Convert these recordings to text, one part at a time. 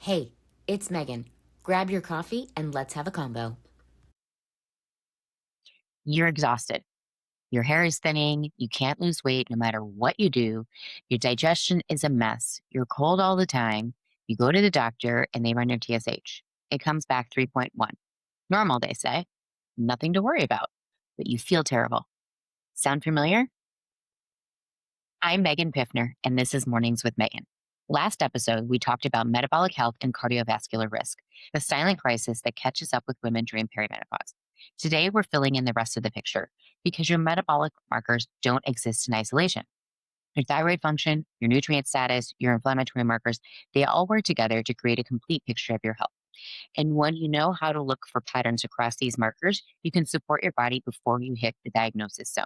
Hey, it's Megan. Grab your coffee and let's have a combo. You're exhausted. Your hair is thinning. You can't lose weight no matter what you do. Your digestion is a mess. You're cold all the time. You go to the doctor and they run your TSH. It comes back 3.1. Normal, they say. Nothing to worry about, but you feel terrible. Sound familiar? I'm Megan Piffner, and this is Mornings with Megan. Last episode, we talked about metabolic health and cardiovascular risk, the silent crisis that catches up with women during perimenopause. Today, we're filling in the rest of the picture because your metabolic markers don't exist in isolation. Your thyroid function, your nutrient status, your inflammatory markers, they all work together to create a complete picture of your health. And when you know how to look for patterns across these markers, you can support your body before you hit the diagnosis zone.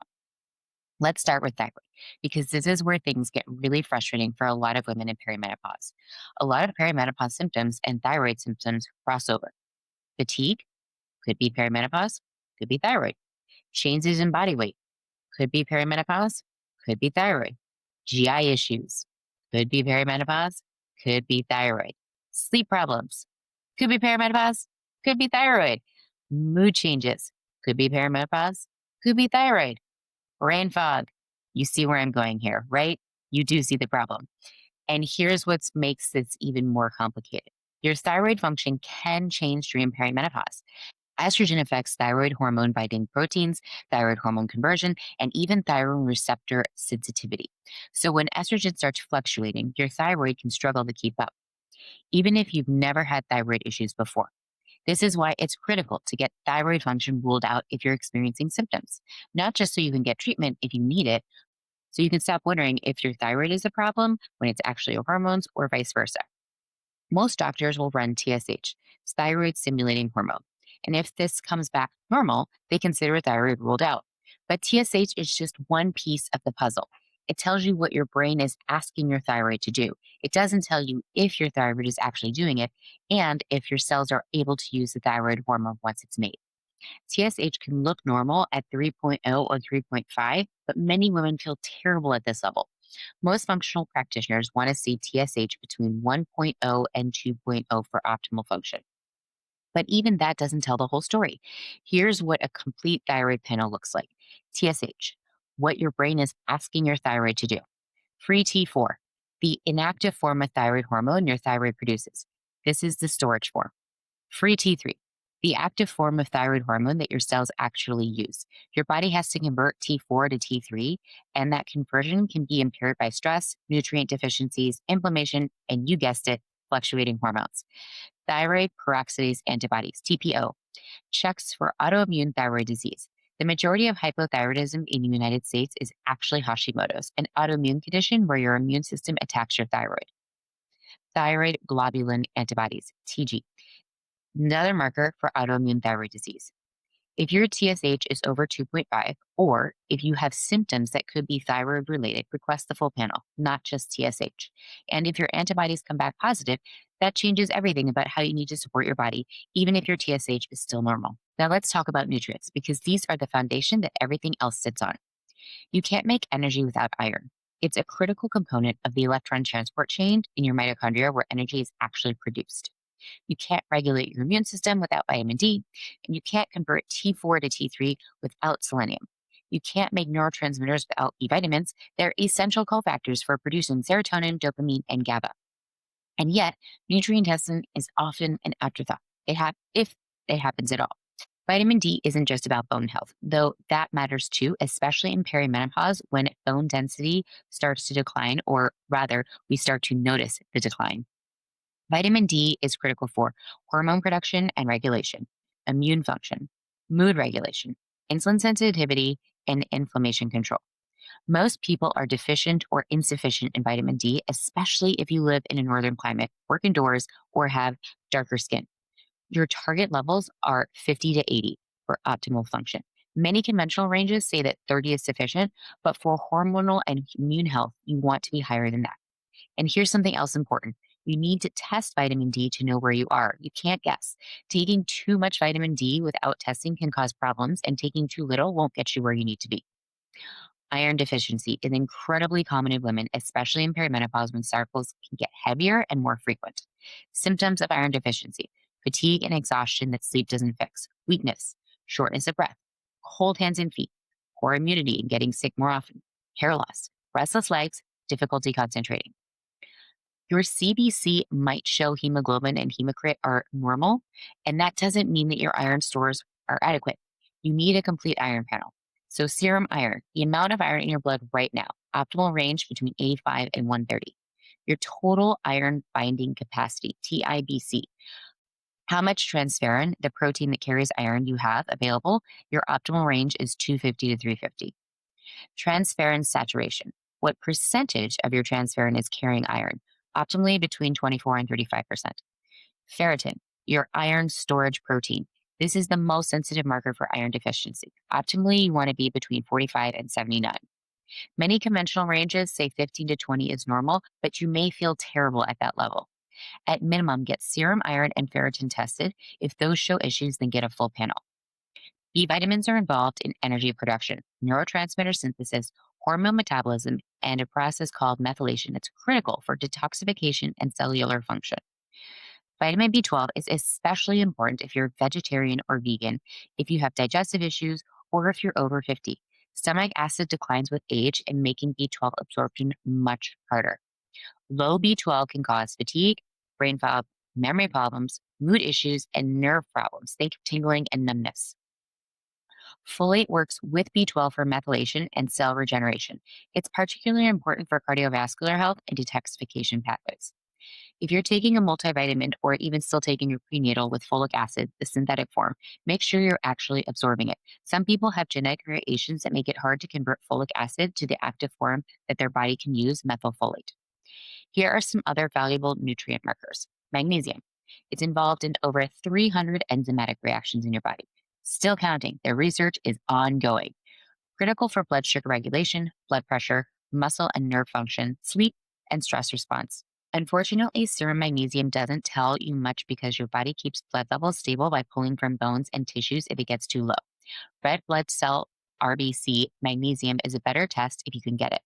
Let's start with thyroid, because this is where things get really frustrating for a lot of women in perimenopause. A lot of perimenopause symptoms and thyroid symptoms cross over. Fatigue could be perimenopause, could be thyroid. Changes in body weight could be perimenopause, could be thyroid. GI issues could be perimenopause, could be thyroid. Sleep problems could be perimenopause, could be thyroid. Mood changes could be perimenopause, could be thyroid. Brain fog. You see where I'm going here, right? You do see the problem. And here's what makes this even more complicated. Your thyroid function can change during perimenopause. Estrogen affects thyroid hormone binding proteins, thyroid hormone conversion, and even thyroid receptor sensitivity. So when estrogen starts fluctuating, your thyroid can struggle to keep up, even if you've never had thyroid issues before. This is why it's critical to get thyroid function ruled out if you're experiencing symptoms, not just so you can get treatment if you need it, so you can stop wondering if your thyroid is a problem when it's actually your hormones or vice versa. Most doctors will run TSH, thyroid stimulating hormone. And if this comes back normal, they consider thyroid ruled out. But TSH is just one piece of the puzzle. It tells you what your brain is asking your thyroid to do. It doesn't tell you if your thyroid is actually doing it and if your cells are able to use the thyroid hormone once it's made. TSH can look normal at 3.0 or 3.5, but many women feel terrible at this level. Most functional practitioners want to see TSH between 1.0 and 2.0 for optimal function. But even that doesn't tell the whole story. Here's what a complete thyroid panel looks like. TSH, what your brain is asking your thyroid to do. Free T4, the inactive form of thyroid hormone your thyroid produces. This is the storage form. Free T3, the active form of thyroid hormone that your cells actually use. Your body has to convert T4 to T3, and that conversion can be impaired by stress, nutrient deficiencies, inflammation, and you guessed it, fluctuating hormones. Thyroid peroxidase antibodies, TPO, checks for autoimmune thyroid disease. The majority of hypothyroidism in the United States is actually Hashimoto's, an autoimmune condition where your immune system attacks your thyroid. Thyroid globulin antibodies, TG, another marker for autoimmune thyroid disease. If your TSH is over 2.5, or if you have symptoms that could be thyroid related, request the full panel, not just TSH. And if your antibodies come back positive, that changes everything about how you need to support your body, even if your TSH is still normal. Now let's talk about nutrients, because these are the foundation that everything else sits on. You can't make energy without iron. It's a critical component of the electron transport chain in your mitochondria where energy is actually produced. You can't regulate your immune system without vitamin D, and you can't convert T4 to T3 without selenium. You can't make neurotransmitters without B vitamins. They're essential cofactors for producing serotonin, dopamine, and GABA. And yet, nutrient testing is often an afterthought, if it happens at all. Vitamin D isn't just about bone health, though that matters too, especially in perimenopause when bone density starts to decline, or rather, we start to notice the decline. Vitamin D is critical for hormone production and regulation, immune function, mood regulation, insulin sensitivity, and inflammation control. Most people are deficient or insufficient in vitamin D, especially if you live in a northern climate, work indoors, or have darker skin. Your target levels are 50 to 80 for optimal function. Many conventional ranges say that 30 is sufficient, but for hormonal and immune health, you want to be higher than that. And here's something else important. You need to test vitamin D to know where you are. You can't guess. Taking too much vitamin D without testing can cause problems, and taking too little won't get you where you need to be. Iron deficiency is incredibly common in women, especially in perimenopause when cycles can get heavier and more frequent. Symptoms of iron deficiency: fatigue and exhaustion that sleep doesn't fix, weakness, shortness of breath, cold hands and feet, poor immunity and getting sick more often, hair loss, restless legs, difficulty concentrating. Your CBC might show hemoglobin and hematocrit are normal, and that doesn't mean that your iron stores are adequate. You need a complete iron panel. So, serum iron, the amount of iron in your blood right now, optimal range between 85 and 130. Your total iron binding capacity, TIBC, how much transferrin, the protein that carries iron, you have available, your optimal range is 250 to 350. Transferrin saturation. What percentage of your transferrin is carrying iron? Optimally between 24 and 35%. Ferritin, your iron storage protein. This is the most sensitive marker for iron deficiency. Optimally, you want to be between 45 and 79. Many conventional ranges say 15 to 20 is normal, but you may feel terrible at that level. At minimum, get serum iron and ferritin tested. If those show issues, then get a full panel. B vitamins are involved in energy production, neurotransmitter synthesis, hormone metabolism, and a process called methylation that's critical for detoxification and cellular function. Vitamin B12 is especially important if you're vegetarian or vegan, if you have digestive issues, or if you're over 50. Stomach acid declines with age and making B12 absorption much harder. Low B12 can cause fatigue, brain fog, memory problems, mood issues, and nerve problems. Think tingling and numbness. Folate works with B12 for methylation and cell regeneration. It's particularly important for cardiovascular health and detoxification pathways. If you're taking a multivitamin or even still taking your prenatal with folic acid, the synthetic form, make sure you're actually absorbing it. Some people have genetic variations that make it hard to convert folic acid to the active form that their body can use, methylfolate. Here are some other valuable nutrient markers. Magnesium. It's involved in over 300 enzymatic reactions in your body. Still counting, their research is ongoing. Critical for blood sugar regulation, blood pressure, muscle and nerve function, sleep, and stress response. Unfortunately, serum magnesium doesn't tell you much because your body keeps blood levels stable by pulling from bones and tissues if it gets too low. Red blood cell RBC magnesium is a better test if you can get it.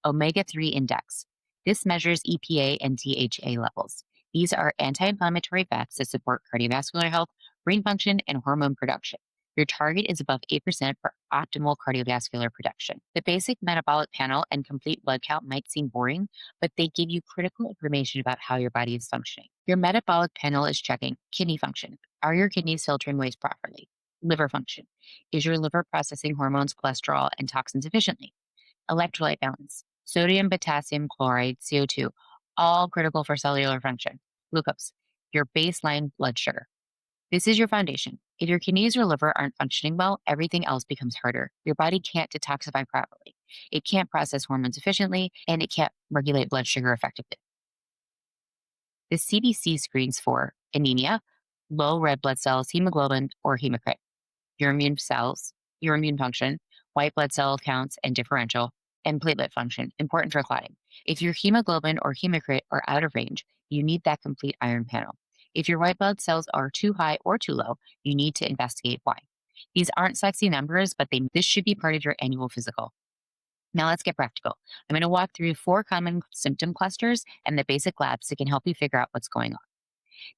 Omega 3 index. This measures EPA and DHA levels. These are anti inflammatory fats that support cardiovascular health, brain function, and hormone production. Your target is above 8% for optimal cardiovascular production. The basic metabolic panel and complete blood count might seem boring, but they give you critical information about how your body is functioning. Your metabolic panel is checking kidney function. Are your kidneys filtering waste properly? Liver function. Is your liver processing hormones, cholesterol, and toxins efficiently? Electrolyte balance, sodium, potassium, chloride, CO2, all critical for cellular function. Glucose, your baseline blood sugar. This is your foundation. If your kidneys or liver aren't functioning well, everything else becomes harder. Your body can't detoxify properly. It can't process hormones efficiently, and it can't regulate blood sugar effectively. The CBC screens for anemia, low red blood cells, hemoglobin, or hematocrit, your immune cells, your immune function, white blood cell counts and differential, and platelet function, important for clotting. If your hemoglobin or hematocrit are out of range, you need that complete iron panel. If your white blood cells are too high or too low, you need to investigate why. These aren't sexy numbers, but this should be part of your annual physical. Now let's get practical. I'm going to walk through 4 common symptom clusters and the basic labs that can help you figure out what's going on.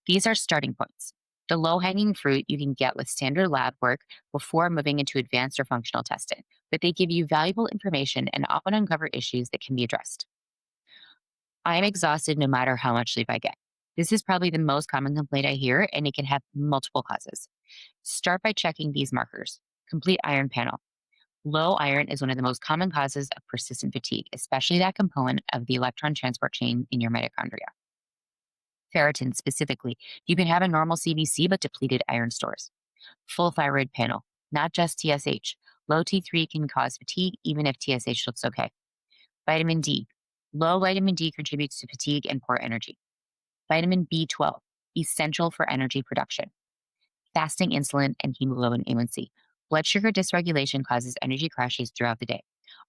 These are starting points. The low hanging fruit you can get with standard lab work before moving into advanced or functional testing, but they give you valuable information and often uncover issues that can be addressed. I am exhausted no matter how much sleep I get. This is probably the most common complaint I hear, and it can have multiple causes. Start by checking these markers. Complete iron panel. Low iron is one of the most common causes of persistent fatigue, especially that component of the electron transport chain in your mitochondria. Ferritin specifically, you can have a normal CBC but depleted iron stores. Full thyroid panel, not just TSH. Low T3 can cause fatigue even if TSH looks okay. Vitamin D. Low vitamin D contributes to fatigue and poor energy. Vitamin B12, essential for energy production. Fasting insulin and hemoglobin A1C. Blood sugar dysregulation causes energy crashes throughout the day.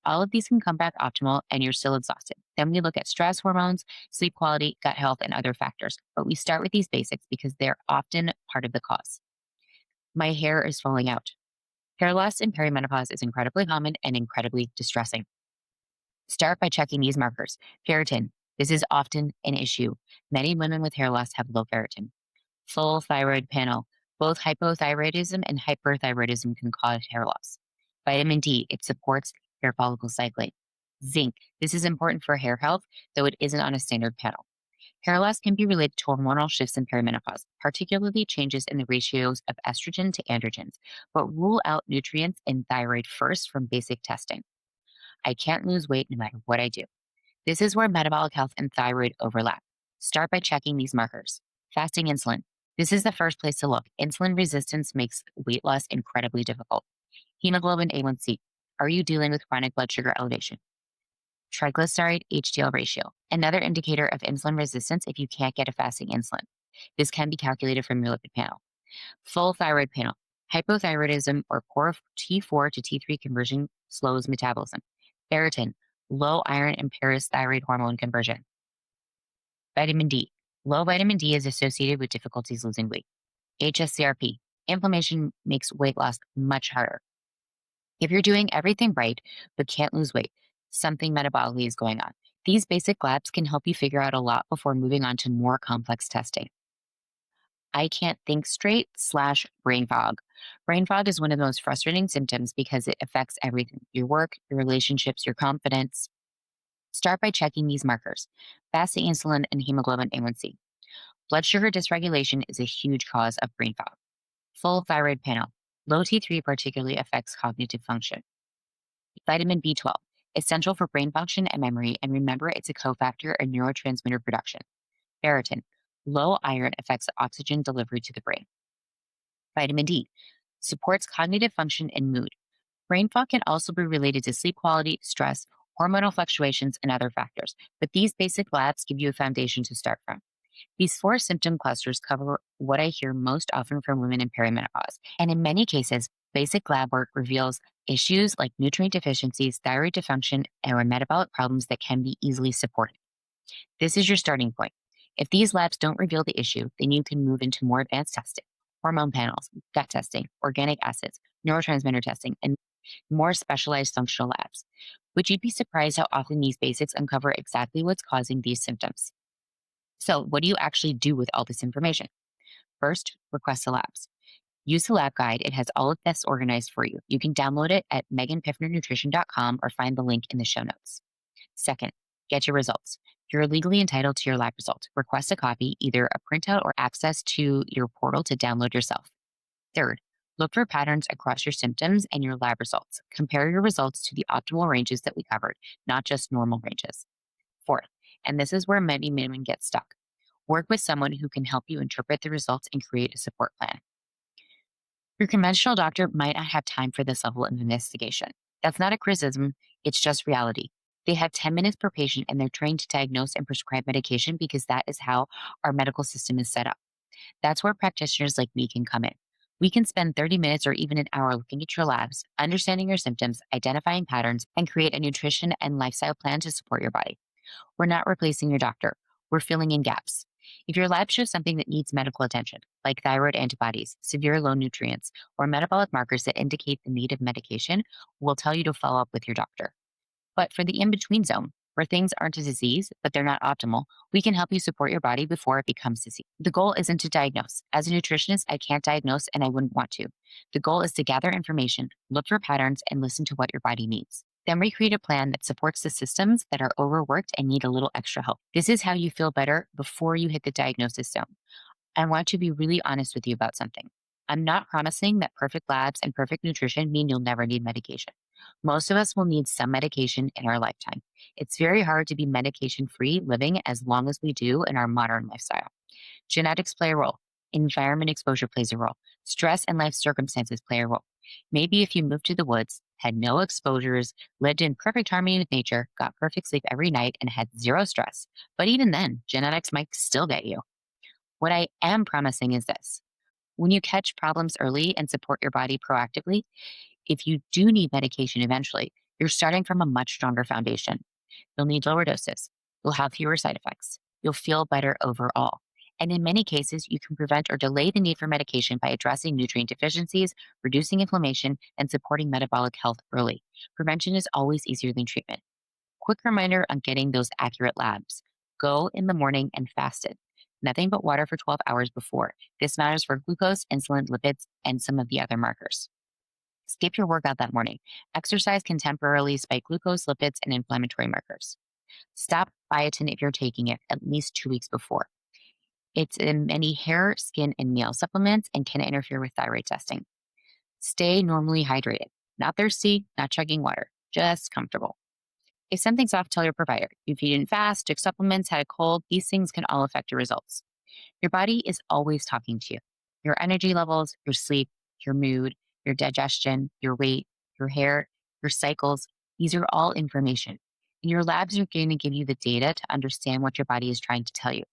All of these can come back optimal and you're still exhausted. Then we look at stress hormones, sleep quality, gut health, and other factors. But we start with these basics because they're often part of the cause. My hair is falling out. Hair loss in perimenopause is incredibly common and incredibly distressing. Start by checking these markers. Ferritin. This is often an issue. Many women with hair loss have low ferritin. Full thyroid panel. Both hypothyroidism and hyperthyroidism can cause hair loss. Vitamin D. It supports hair follicle cycling. Zinc. This is important for hair health, though it isn't on a standard panel. Hair loss can be related to hormonal shifts in perimenopause, particularly changes in the ratios of estrogen to androgens, but rule out nutrients in thyroid first from basic testing. I can't lose weight no matter what I do. This is where metabolic health and thyroid overlap. Start by checking these markers. Fasting insulin. This is the first place to look. Insulin resistance makes weight loss incredibly difficult. Hemoglobin A1C. Are you dealing with chronic blood sugar elevation? Triglyceride HDL ratio. Another indicator of insulin resistance if you can't get a fasting insulin. This can be calculated from your lipid panel. Full thyroid panel. Hypothyroidism or poor T4 to T3 conversion slows metabolism. Ferritin. Low iron impairs thyroid hormone conversion. Vitamin D. Low vitamin D is associated with difficulties losing weight. HSCRP. Inflammation makes weight loss much harder. If you're doing everything right but can't lose weight, something metabolically is going on. These basic labs can help you figure out a lot before moving on to more complex testing. I can't think straight / brain fog. Brain fog is one of the most frustrating symptoms because it affects everything: your work, your relationships, your confidence. Start by checking these markers: fasting insulin and hemoglobin A1C. Blood sugar dysregulation is a huge cause of brain fog. Full thyroid panel. Low T3 particularly affects cognitive function. Vitamin B12, essential for brain function and memory, and remember it's a cofactor in neurotransmitter production. Ferritin, low iron affects oxygen delivery to the brain. Vitamin D, supports cognitive function and mood. Brain fog can also be related to sleep quality, stress, hormonal fluctuations, and other factors, but these basic labs give you a foundation to start from. These four symptom clusters cover what I hear most often from women in perimenopause. And in many cases, basic lab work reveals issues like nutrient deficiencies, thyroid dysfunction, or metabolic problems that can be easily supported. This is your starting point. If these labs don't reveal the issue, then you can move into more advanced testing: hormone panels, gut testing, organic acids, neurotransmitter testing, and more specialized functional labs. Would you be surprised how often these basics uncover exactly what's causing these symptoms? So, what do you actually do with all this information? First, request the labs. Use the lab guide. It has all of this organized for you. You can download it at meganpiffnernutrition.com or find the link in the show notes. Second, get your results. You're legally entitled to your lab result. Request a copy, either a printout or access to your portal to download yourself. Third, look for patterns across your symptoms and your lab results. Compare your results to the optimal ranges that we covered, not just normal ranges. Fourth, and this is where many women get stuck: work with someone who can help you interpret the results and create a support plan. Your conventional doctor might not have time for this level of investigation. That's not a criticism, it's just reality. They have 10 minutes per patient and they're trained to diagnose and prescribe medication because that is how our medical system is set up. That's where practitioners like me can come in. We can spend 30 minutes or even an hour looking at your labs, understanding your symptoms, identifying patterns, and create a nutrition and lifestyle plan to support your body. We're not replacing your doctor. We're filling in gaps. If your lab shows something that needs medical attention, like thyroid antibodies, severe low nutrients, or metabolic markers that indicate the need of medication, we'll tell you to follow up with your doctor. But for the in between zone, where things aren't a disease, but they're not optimal, we can help you support your body before it becomes disease. The goal isn't to diagnose. As a nutritionist, I can't diagnose and I wouldn't want to. The goal is to gather information, look for patterns, and listen to what your body needs. Then we create a plan that supports the systems that are overworked and need a little extra help. This is how you feel better before you hit the diagnosis zone. I want to be really honest with you about something. I'm not promising that perfect labs and perfect nutrition mean you'll never need medication. Most of us will need some medication in our lifetime. It's very hard to be medication free living as long as we do in our modern lifestyle. Genetics play a role. Environment exposure plays a role. Stress and life circumstances play a role. Maybe if you moved to the woods, had no exposures, lived in perfect harmony with nature, got perfect sleep every night, and had zero stress. But even then, genetics might still get you. What I am promising is this: when you catch problems early and support your body proactively, if you do need medication eventually, you're starting from a much stronger foundation. You'll need lower doses. You'll have fewer side effects. You'll feel better overall. And in many cases, you can prevent or delay the need for medication by addressing nutrient deficiencies, reducing inflammation, and supporting metabolic health early. Prevention is always easier than treatment. Quick reminder on getting those accurate labs. Go in the morning and fasted. Nothing but water for 12 hours before. This matters for glucose, insulin, lipids, and some of the other markers. Skip your workout that morning. Exercise can temporarily spike glucose, lipids, and inflammatory markers. Stop biotin if you're taking it at least 2 weeks before. It's in many hair, skin, and nail supplements and can interfere with thyroid testing. Stay normally hydrated. Not thirsty, not chugging water, just comfortable. If something's off, tell your provider. If you didn't fast, took supplements, had a cold, these things can all affect your results. Your body is always talking to you. Your energy levels, your sleep, your mood, your digestion, your weight, your hair, your cycles, these are all information. And your labs are going to give you the data to understand what your body is trying to tell you.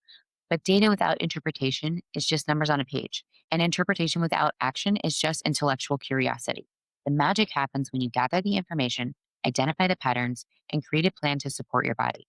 But data without interpretation is just numbers on a page, and interpretation without action is just intellectual curiosity. The magic happens when you gather the information, identify the patterns, and create a plan to support your body.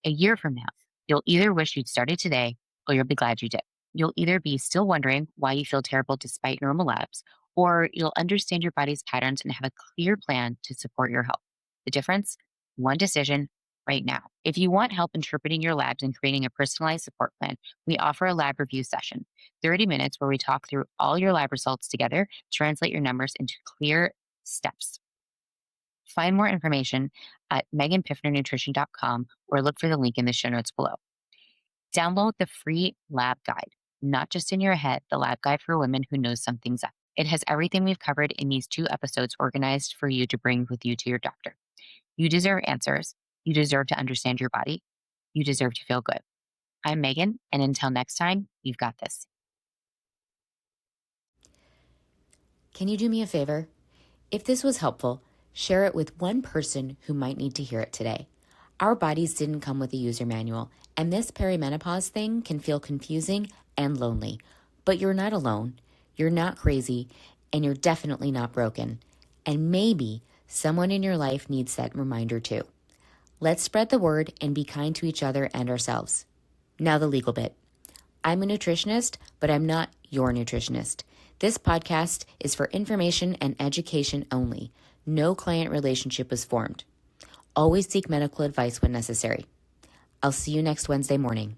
A year from now, you'll either wish you'd started today or you'll be glad you did. You'll either be still wondering why you feel terrible despite normal labs, or you'll understand your body's patterns and have a clear plan to support your health. The difference? One decision right now. If you want help interpreting your labs and creating a personalized support plan, we offer a lab review session, 30 minutes where we talk through all your lab results together, translate your numbers into clear steps. Find more information at meganpiffnernutrition.com or look for the link in the show notes below. Download the free lab guide, not just in your head, the lab guide for women who know something's up. It has everything we've covered in these 2 episodes organized for you to bring with you to your doctor. You deserve answers. You deserve to understand your body. You deserve to feel good. I'm Megan, and until next time, you've got this. Can you do me a favor? If this was helpful, share it with one person who might need to hear it today. Our bodies didn't come with a user manual, and this perimenopause thing can feel confusing and lonely. But you're not alone, you're not crazy, and you're definitely not broken. And maybe someone in your life needs that reminder too. Let's spread the word and be kind to each other and ourselves. Now the legal bit. I'm a nutritionist, but I'm not your nutritionist. This podcast is for information and education only. No client relationship was formed. Always seek medical advice when necessary. I'll see you next Wednesday morning.